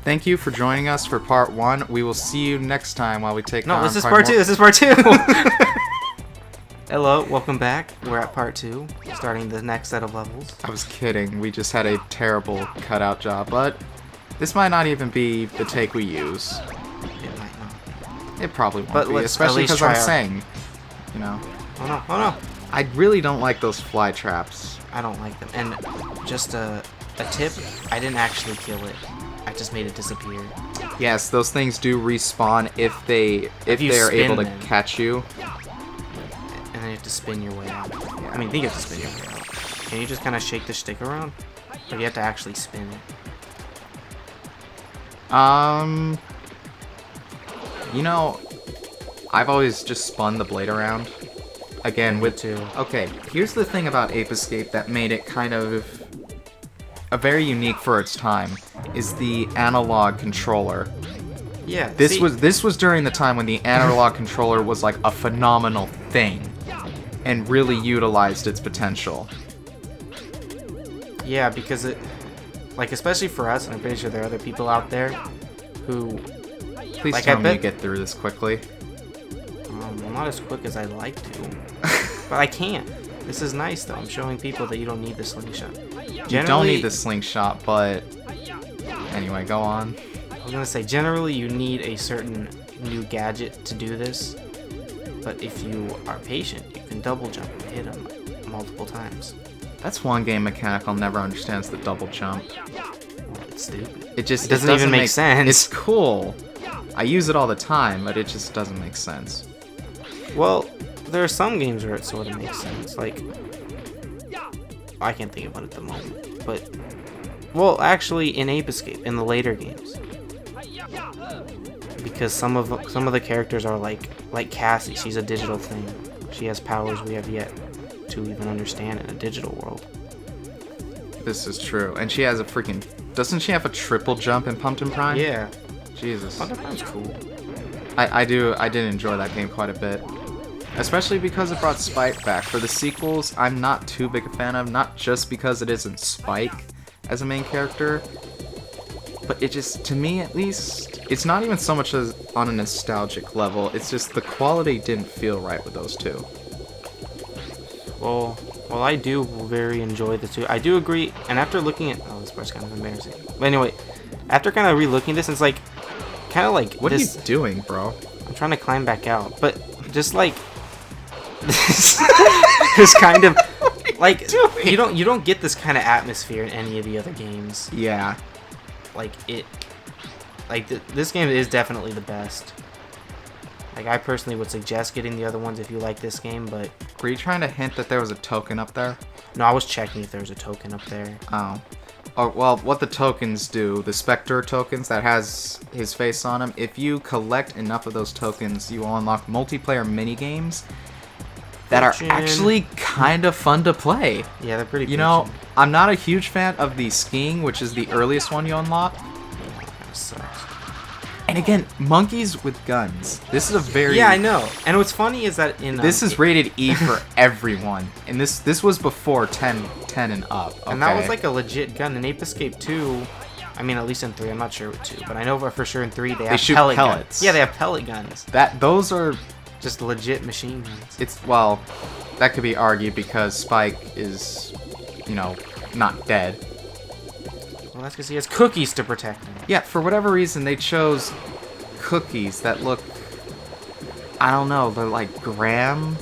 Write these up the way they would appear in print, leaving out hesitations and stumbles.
Thank you for joining us for part 1. We will see you next time while we take on No, this is part 2. This is part 2. Hello, welcome back. We're at part 2, starting the next set of levels. I was kidding. We just had a terrible cutout job, but this might not even be the take we use. It might not. It probably won't But be, let's especially at least because I'm try our- saying, you know. Oh no, oh no. I really don't like those fly traps. I don't like them. And just a tip, I didn't actually kill it. I just made it disappear. Yes, those things do respawn if you they're spin able to them. catch you. And then you have to spin your way out. I mean, I think you have to spin your way out. Can you just kind of shake the stick around? Or do you have to actually spin it? You know, I've always just spun the blade around. Again, with too. Okay, here's the thing about Ape Escape that made it kind of a very unique for its time is the analog controller. Yeah. This was during the time when the analog controller was like a phenomenal thing and really utilized its potential. Yeah, because it, like, especially for us, and I'm pretty sure there are other people out there who, Please like, tell I me you bet- get through this quickly. well, not as quick as I'd like to, but I can't. This is nice though. I'm showing people that you don't need the slingshot. You don't need the slingshot, but anyway, go on. I was gonna say, generally you need a certain new gadget to do this, but if you are patient, you can double jump and hit them multiple times. That's one game mechanic I'll never understand is the double jump. Well, it's stupid. It just It doesn't even make sense. It's cool. I use it all the time, but it just doesn't make sense. Well, there are some games where it sort of makes sense. Like, I can't think of one at the moment, but well, actually, in Ape Escape, in the later games, because some of the characters are like Cassie. She's a digital thing. She has powers we have yet to even understand in a digital world. This is true. And she has a freaking... Doesn't she have a triple jump in Pumpkin Prime? Yeah, Jesus. Pumpkin Prime's cool. I did enjoy that game quite a bit. Especially because it brought Spike back. For the sequels, I'm not too big a fan of. Not just because it isn't Spike as a main character. But it just, to me at least, it's not even so much as on a nostalgic level. It's just the quality didn't feel right with those two. Well, I do very enjoy the two. I do agree, and after looking at... Oh, this part's kind of embarrassing. But anyway, after kind of re-looking this, it's like... Kind of like What this... are you doing, bro? I'm trying to climb back out, but just like... this kind of... Like, you don't get this kind of atmosphere in any of the other games. Yeah. Like, it... Like, this game is definitely the best. Like, I personally would suggest getting the other ones if you like this game, but... Were you trying to hint that there was a token up there? No, I was checking if there was a token up there. Oh. Oh, well, what the tokens do, the Spectre tokens that has his face on them, if you collect enough of those tokens, you will unlock multiplayer minigames that are Fortune. actually kind of fun to play. Yeah, they're pretty You know, bitchin'. I'm not a huge fan of the skiing, which is the earliest one you unlock. Yeah, that kinda sucks. And again, monkeys with guns. This is a very... Yeah, I know. And what's funny is that in... This is rated E for everyone. And this was before 10 and up. Okay? And that was like a legit gun. In Ape Escape 2, I mean, at least in 3, I'm not sure with 2, but I know for sure in 3 they have shoot pellet pellets. guns. Yeah, they have pellet guns. Those are... Just legit machine guns. Well, that could be argued because Spike is, you know, not dead. Well, that's because he has cookies to protect him. Yeah, for whatever reason, they chose cookies that look... I don't know, they're like graham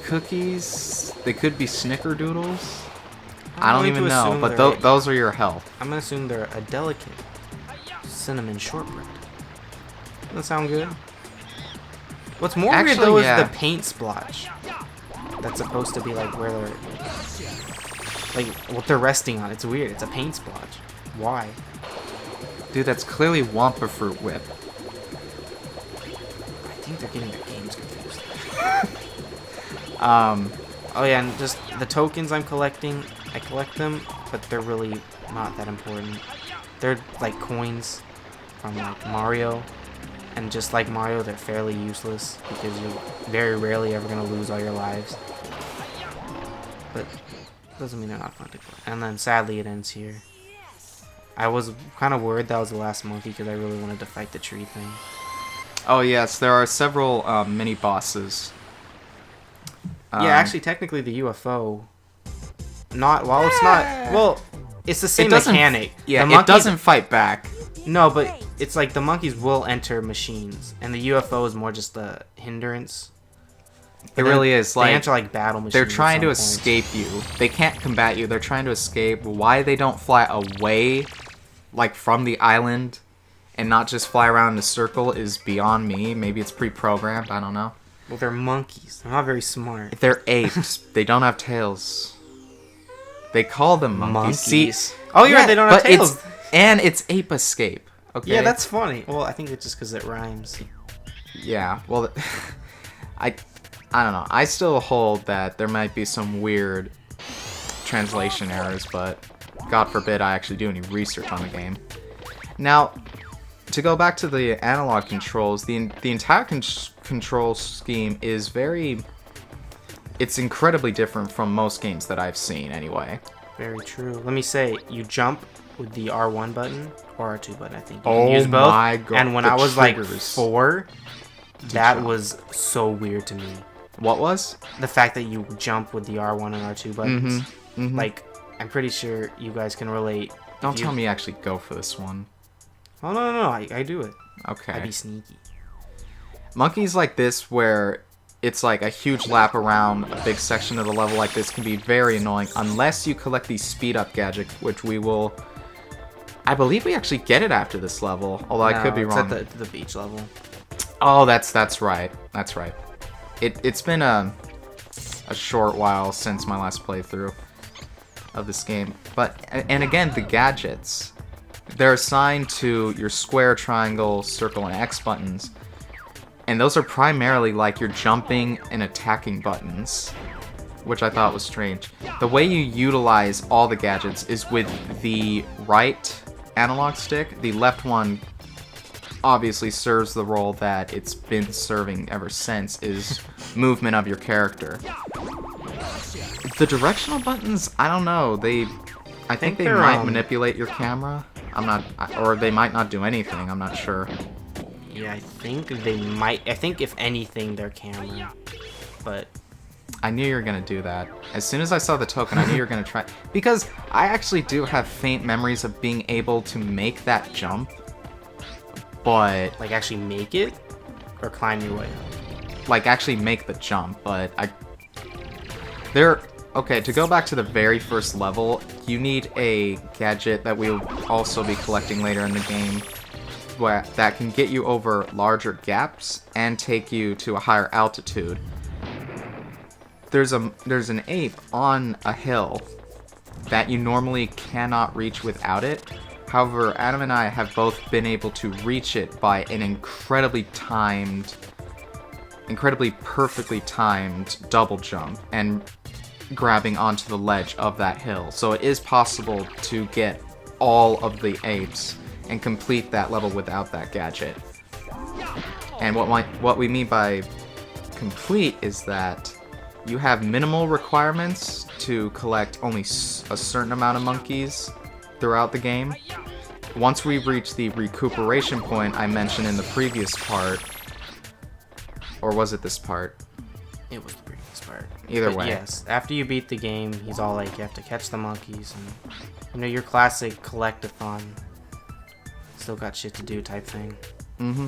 cookies? They could be snickerdoodles? I don't going even to know, assume but they're those are your health. I'm going to assume they're a delicate cinnamon shortbread. Doesn't sound good. What's more weird, Actually, though, yeah. is the paint splotch. That's supposed to be, like, where they're... Like, what they're resting on. It's weird. It's a paint splotch. Why? Dude, that's clearly Wampa Fruit Whip. I think they're getting their games confused. Oh yeah, and just the tokens I'm collecting, I collect them, but they're really not that important. They're like coins from like Mario, and just like Mario, they're fairly useless because you're very rarely ever gonna lose all your lives. But doesn't mean they're not fun to collect. And then sadly it ends here. I was kind of worried that was the last monkey because I really wanted to fight the tree thing. Oh yes, there are several mini bosses. Yeah, actually, technically, the UFO. While it's not. Well, it's the same mechanic. Yeah, The monkeys- it doesn't fight back. No, but it's like the monkeys will enter machines, and the UFO is more just the hindrance. It really is. They Like, enter like battle machines. they're at trying to some point. escape you. They can't combat you. They're trying to escape. Why they don't fly away, like from the island, and not just fly around in a circle is beyond me. Maybe it's pre-programmed. I don't know. Well, they're monkeys. They're not very smart. They're apes. They don't have tails. They call them monkeys. See, Oh, you're right. They don't have but tails. it's ape escape. Okay. Yeah, that's funny. Well, I think it's just because it rhymes. Yeah. Well, I don't know. I still hold that there might be some weird translation errors, but God forbid I actually do any research on the game. Now, to go back to the analog controls, the entire control scheme is it's incredibly different from most games that I've seen anyway. Very true. Let me say, you jump with the R1 button or R2 button, I think. You Oh can use both. my God, And when the I was triggers. like 4, that jump. was so weird to me. What was? The fact that you jump with the R1 and R2 buttons. Mhm. Like, I'm pretty sure you guys can relate. Don't you- tell me you actually go for this one. Oh, no. I do it. Okay. I'd be sneaky. Monkeys like this, where it's like a huge lap around a big section of the level like this, can be very annoying unless you collect these speed up gadgets, which we will. I believe we actually get it after this level, although I could be it's wrong. at the beach level. Oh, that's right. That's right. It's been a short while since my last playthrough of this game, and again, the gadgets, they're assigned to your square, triangle, circle, and X buttons. And those are primarily like your jumping and attacking buttons, which I thought was strange. The way you utilize all the gadgets is with the right analog stick. The left one obviously serves the role that it's been serving ever since, is movement of your character. The directional buttons, I don't know. I think they they're, might manipulate your camera. Or they might not do anything. I'm not sure. Yeah, I think they might. I think if anything, they're camera. But I knew you were gonna do that. As soon as I saw the token, I knew you were gonna try. Because I actually do have faint memories of being able to make that jump, but like actually make it or climb your way up. like actually make the jump. But okay, to go back to the very first level, you need a gadget that we'll also be collecting later in the game, that can get you over larger gaps and take you to a higher altitude. There's an ape on a hill that you normally cannot reach without it. However, Adam and I have both been able to reach it by an incredibly perfectly timed double jump and grabbing onto the ledge of that hill. So it is possible to get all of the apes and complete that level without that gadget. And what we mean by complete is that you have minimal requirements to collect only a certain amount of monkeys throughout the game. Once we reach the recuperation point I mentioned in the previous part, or was it this part? It was the previous part. Either But way. yes. After you beat the game, he's all like, you have to catch the monkeys, and your classic collectathon. Still got shit to do type thing. Mm-hmm.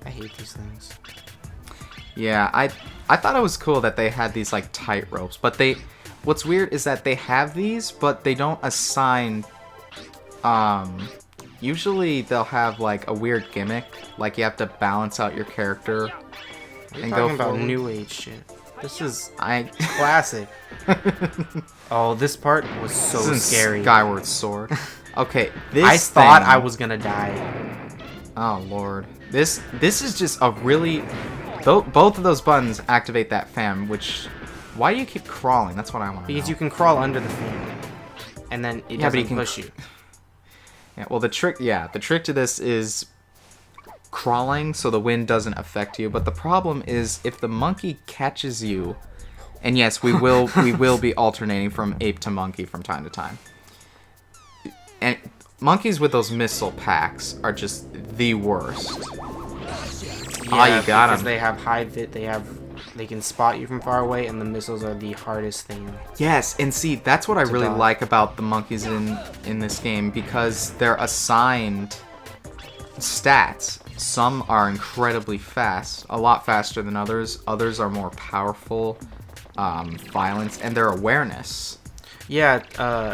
I hate these things. Yeah, I thought it was cool that they had these like tight ropes, but what's weird is that they have these, but they don't assign. Usually they'll have like a weird gimmick, like you have to balance out your character We're and talking go about forward. new age shit. This is I classic. Oh, this part was so This is scary. Skyward Sword. Okay, this I thought thing- I was gonna die. Oh lord, this is just a really. Both of those buttons activate that fan. Which, why do you keep crawling? That's what I want to know. Because you can crawl under the fan, and then it Yeah, but you doesn't can push you. Yeah, well, the trick to this is crawling so the wind doesn't affect you. But the problem is if the monkey catches you, and yes, we will be alternating from ape to monkey from time to time. And monkeys with those missile packs are just the worst. Yeah, you got because 'em. they have they can spot you from far away, and the missiles are the hardest thing. Yes, and see, that's what I really dodge. like about the monkeys in this game, because they're assigned stats. Some are incredibly fast, a lot faster than others. Others are more powerful, violence, and their awareness. Yeah,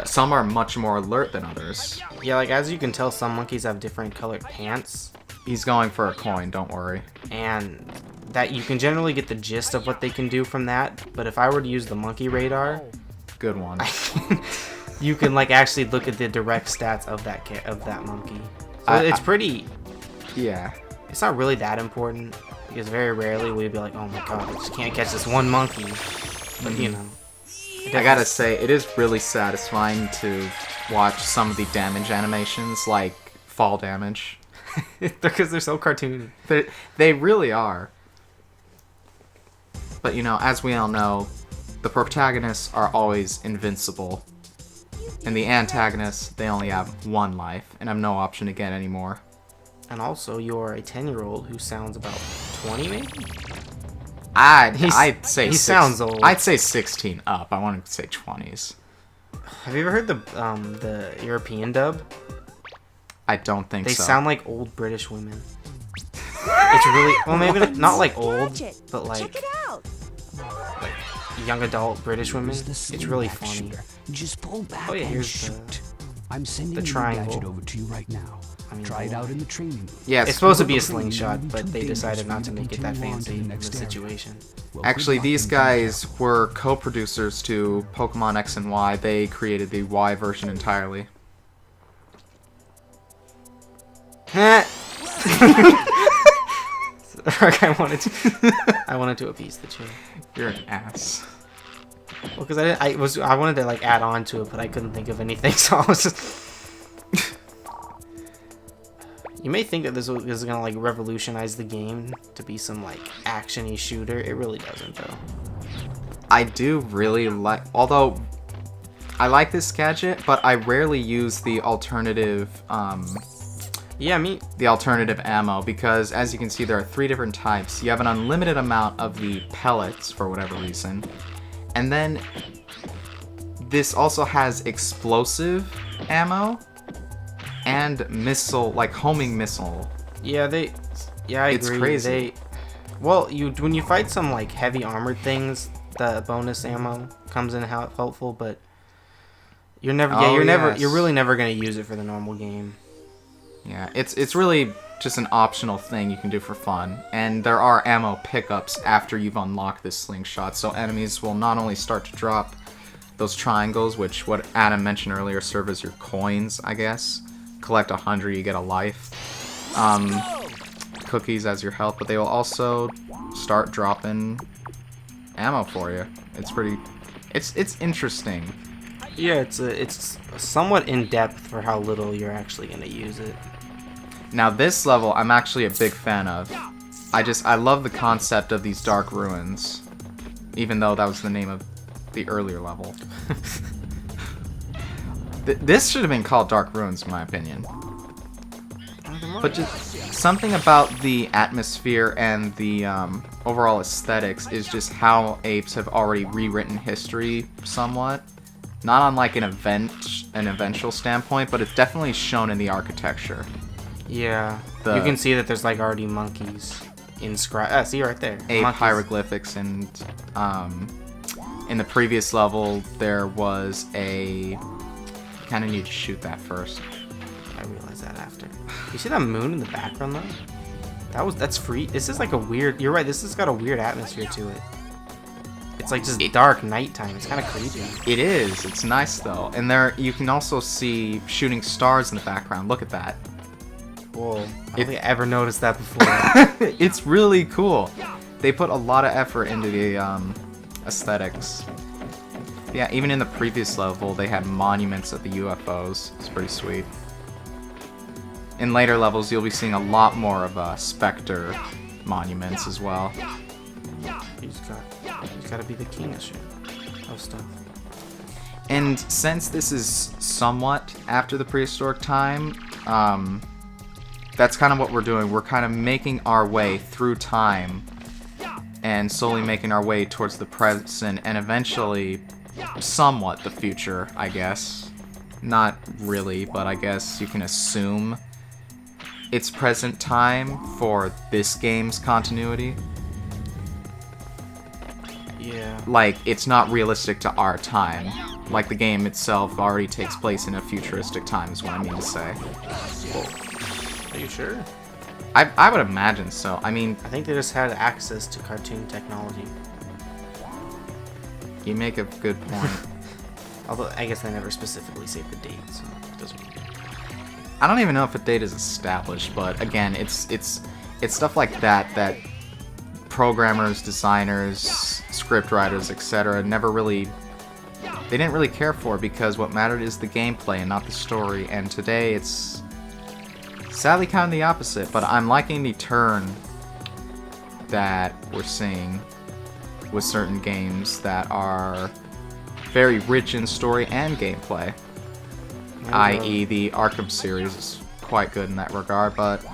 Some are much more alert than others. yeah, like as you can tell, some monkeys have different colored pants, He's going for a coin, don't worry. and that you can generally get the gist of what they can do from that. But if I were to use the monkey radar, Good one. you can like actually look at the direct stats of that monkey. So it's pretty. Yeah. It's not really that important because very rarely we'd be like, oh my god, I just can't catch this one monkey. But you know, I gotta say, it is really satisfying to watch some of the damage animations, like fall damage. because they're so cartoony. They really are. But you know, as we all know, the protagonists are always invincible. And the antagonists, they only have one life, and have no option to get any more. And also, you're a 10-year-old who sounds about 20, maybe? I'd say he sounds old. I'd say 16 up. I want to say 20s. Have you ever heard the European dub? I don't think They so. sound like old British women. It's really well, maybe not like old, but like Check it out. young adult British women. The It's really back funny. shooter. Just pull back Oh, yeah, and here's shoot. I'm sending the the triangle. gadget over to you right now. I mean, Try it out in the training room. Yes. It's supposed to be a Training slingshot, will be but too they dangerous decided for not you to to make it that continue on to fancy the in the next area. situation. Well, good Actually, luck these and guys were co-producers to Pokemon X and Y. They created the Y version entirely. I wanted to appease the chair. You're an ass. Well, because I wanted to like add on to it, but I couldn't think of anything, so I was just. You may think that this is gonna like revolutionize the game to be some like action-y shooter. It really doesn't, though. I do really like, although I like this gadget, but I rarely use the alternative Yeah, the alternative ammo, because as you can see, there are 3 different types. You have an unlimited amount of the pellets for whatever reason, and then this also has explosive ammo and missile, like homing missile. yeah, I It's agree. crazy. Well, when you fight some like heavy armored things, the bonus ammo comes in helpful, but you're never, Oh, yes. you're really never gonna use it for the normal game. Yeah, it's really just an optional thing you can do for fun, and there are ammo pickups after you've unlocked this slingshot, so enemies will not only start to drop those triangles, which what Adam mentioned earlier serve as your coins, I guess. Collect 100, you get a life. Cookies as your health, but they will also start dropping ammo for you. It's pretty, it's interesting. Yeah, it's somewhat in depth for how little you're actually gonna use it. Now this level, I'm actually a big fan of. I love the concept of these dark ruins, even though that was the name of the earlier level. This should have been called Dark Ruins, in my opinion. But just something about the atmosphere and the overall aesthetics is just how apes have already rewritten history somewhat. Not on like an eventual standpoint, but it's definitely shown in the architecture. Yeah, The- you can see that there's like already monkeys inscribed. See right there. Ape Monkeys. hieroglyphics, and in the previous level there was a. Kind of need to shoot that first. I realized that after. You see that moon in the background though? That's free. This is like a weird. You're right. This has got a weird atmosphere to it. It's like just dark nighttime. It's kind of creepy. It is. It's nice though, and there you can also see shooting stars in the background. Look at that. Whoa! I don't think I ever noticed that before. It's really cool. They put a lot of effort into the aesthetics. Yeah, even in the previous level, they had monuments of the UFOs. It's pretty sweet. In later levels, you'll be seeing a lot more of Spectre monuments as well. You just gotta be the king of shit, of stuff. And since this is somewhat after the prehistoric time, that's kind of what we're doing. We're kind of making our way through time and slowly making our way towards the present and eventually somewhat the future, I guess. Not really, but I guess you can assume it's present time for this game's continuity. Yeah. Like, it's not realistic to our time. Like, the game itself already takes place in a futuristic time, is what I mean to say. Are you sure? I would imagine so. I mean, I think they just had access to cartoon technology. you make a good point. Although, I guess they never specifically say the date, so it doesn't really matter. I don't even know if a date is established, but again, it's stuff like that programmers, designers, script writers, etc. They didn't really care for, because what mattered is the gameplay and not the story. And today it's sadly kind of the opposite, but I'm liking the turn that we're seeing with certain games that are very rich in story and gameplay. I.e. the Arkham series is quite good in that regard, but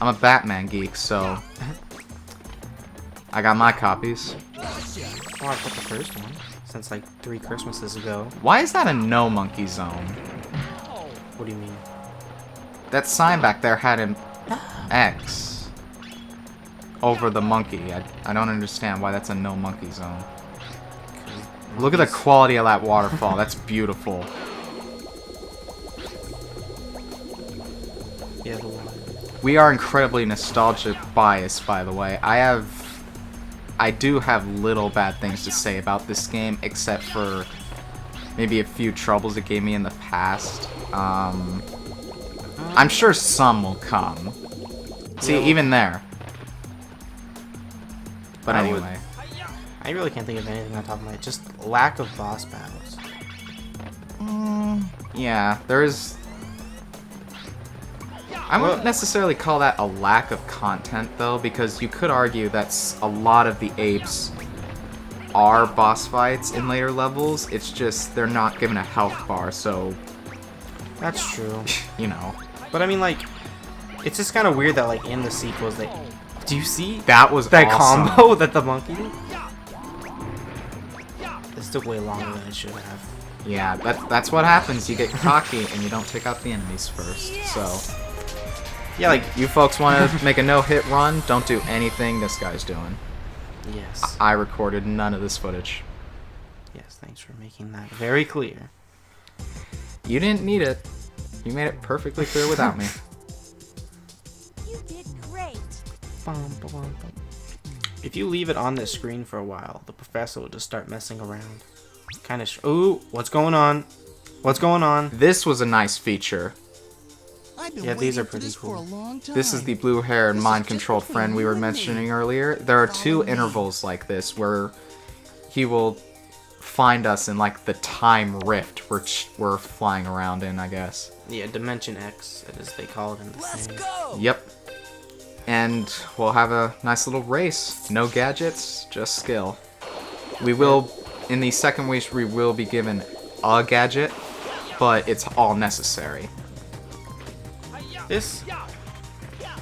I'm a Batman geek, so I got my copies. Oh, I got the first one since like 3 Christmases ago. Why is that a no monkey zone? What do you mean? That sign back there had an X over the monkey. I don't understand why that's a no monkey zone. Look at the quality of that waterfall. That's beautiful. Yeah, the one. We are incredibly nostalgic biased, by the way. I do have little bad things to say about this game, except for maybe a few troubles it gave me in the past. I'm sure some will come. See, even there. But anyway. I really can't think of anything on top of my head. Just lack of boss battles. Yeah, there is... I wouldn't necessarily call that a lack of content, though, because you could argue that a lot of the apes are boss fights in later levels. It's just they're not given a health bar, so, That's true. you know. But I mean, like, it's just kind of weird that, like, in the sequels, they... Do you see That was that awesome. combo that the monkey did? This took way longer than it should have. Yeah, that's what happens. You get cocky and you don't take out the enemies first, so... Yeah, like, You folks want to make a no-hit run? Don't do anything this guy's doing. yes. I recorded none of this footage. Yes, thanks for making that very clear. You didn't need it. You made it perfectly clear without me. You did great. If you leave it on the screen for a while, the professor will just start messing around. Kind of. Ooh, what's going on? What's going on? This was a nice feature. Yeah, these are pretty cool. This is the blue-haired, mind-controlled friend we were mentioning earlier. There are 2 intervals like this where he will find us in, like, the time rift which we're flying around in, I guess. Yeah, Dimension X, as they call it in the thing. Yep. And we'll have a nice little race. No gadgets, just skill. We will, in the second wish, we will be given a gadget, but it's all necessary. This,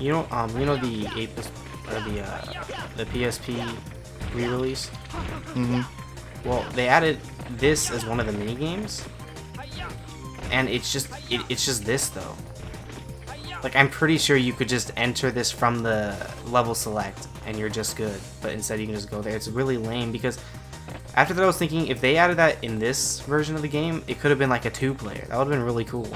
you know the Apis, or the PSP re-release. Well, they added this as one of the mini games, and it's just this though. Like, I'm pretty sure you could just enter this from the level select and you're just good, but instead you can just go there. It's really lame because after that I was thinking if they added that in this version of the game, it could have been like a 2-player. That would have been really cool.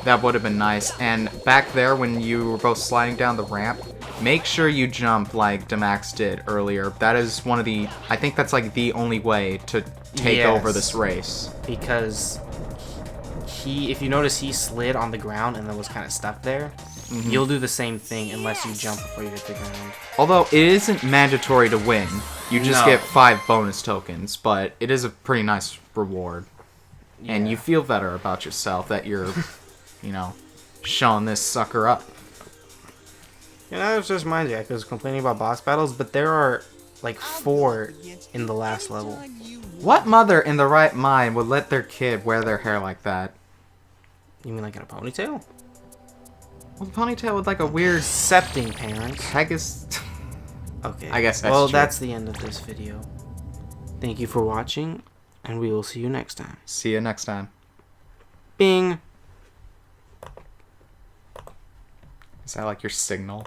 That would have been nice. And back there when you were both sliding down the ramp, make sure you jump like Damax did earlier. That is one of the... I think that's like the only way to take over this race. Because if you notice, he slid on the ground and then was kind of stuck there. You'll do the same thing unless you jump before you hit the ground. Although it isn't mandatory to win. You just No. get 5 bonus tokens, but it is a pretty nice reward. And Yeah. you feel better about yourself that you're, you know, showing this sucker up. You know, that just reminds me, I was complaining about boss battles, but there are like 4 in the last level. What mother in the right mind would let their kid wear their hair like that? You mean like in a ponytail? Well, ponytail with like a weird Accepting parents. Pegasus. Okay. I guess that's well, true. that's the end of this video. Thank you for watching, and we will see you next time. See you next time. Bing! Is that like your signal?